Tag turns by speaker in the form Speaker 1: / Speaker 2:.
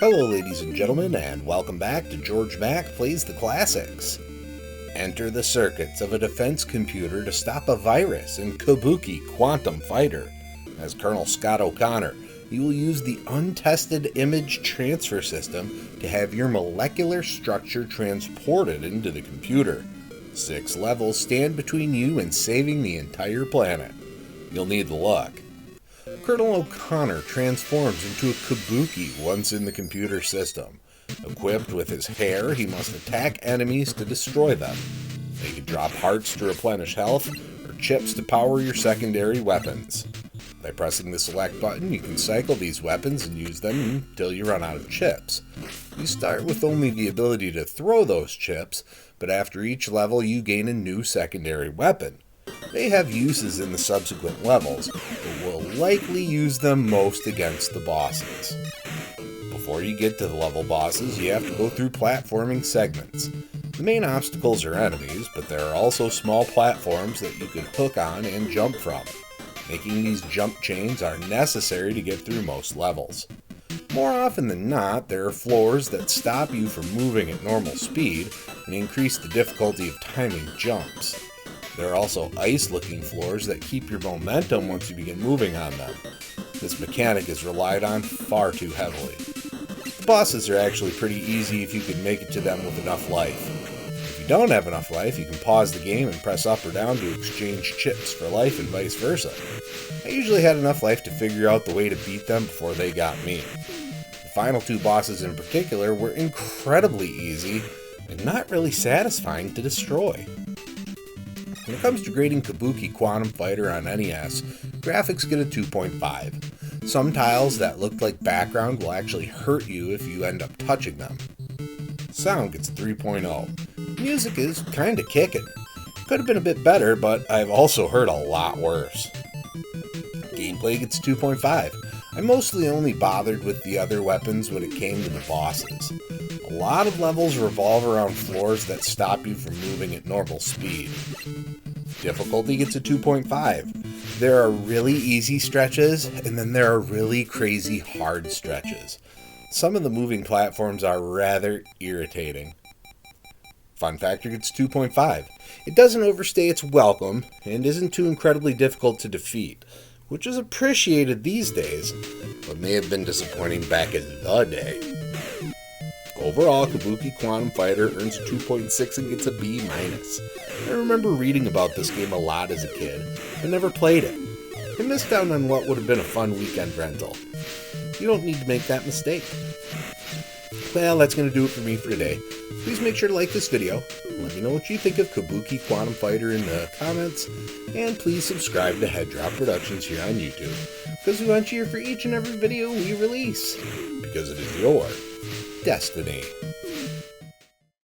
Speaker 1: Hello ladies and gentlemen, and welcome back to Georg Mack Plays the Classics. Enter the circuits of a defense computer to stop a virus in Kabuki Quantum Fighter. As Colonel Scott O'Connor, you will use the untested image transfer system to have your molecular structure transported into the computer. 6 levels stand between you and saving the entire planet. You'll need the luck. Colonel O'Connor transforms into a Kabuki once in the computer system. Equipped with his hair, he must attack enemies to destroy them. They can drop hearts to replenish health, or chips to power your secondary weapons. By pressing the select button, you can cycle these weapons and use them until you run out of chips. You start with only the ability to throw those chips, but after each level you gain a new secondary weapon. They have uses in the subsequent levels, but will likely use them most against the bosses. Before you get to the level bosses, you have to go through platforming segments. The main obstacles are enemies, but there are also small platforms that you can hook on and jump from. Making these jump chains are necessary to get through most levels. More often than not, there are floors that stop you from moving at normal speed and increase the difficulty of timing jumps. There are also ice-looking floors that keep your momentum once you begin moving on them. This mechanic is relied on far too heavily. The bosses are actually pretty easy if you can make it to them with enough life. If you don't have enough life, you can pause the game and press up or down to exchange chips for life and vice versa. I usually had enough life to figure out the way to beat them before they got me. The final 2 bosses in particular were incredibly easy and not really satisfying to destroy. When it comes to grading Kabuki Quantum Fighter on NES, graphics get a 2.5. Some tiles that look like background will actually hurt you if you end up touching them. Sound gets a 3.0. Music is kinda kickin'. Could have been a bit better, but I've also heard a lot worse. Gameplay gets a 2.5. I mostly only bothered with the other weapons when it came to the bosses. A lot of levels revolve around floors that stop you from moving at normal speed. Difficulty gets a 2.5. There are really easy stretches, and then there are really crazy hard stretches. Some of the moving platforms are rather irritating. Fun factor gets 2.5. It doesn't overstay its welcome, and isn't too incredibly difficult to defeat, which is appreciated these days, but may have been disappointing back in the day. Overall, Kabuki Quantum Fighter earns a 2.6 and gets a B-. I remember reading about this game a lot as a kid, but never played it. I missed out on what would have been a fun weekend rental. You don't need to make that mistake. Well, that's going to do it for me for today. Please make sure to like this video, let me know what you think of Kabuki Quantum Fighter in the comments, and please subscribe to Head Drop Productions here on YouTube, because we want you here for each and every video we release, because it is your destiny.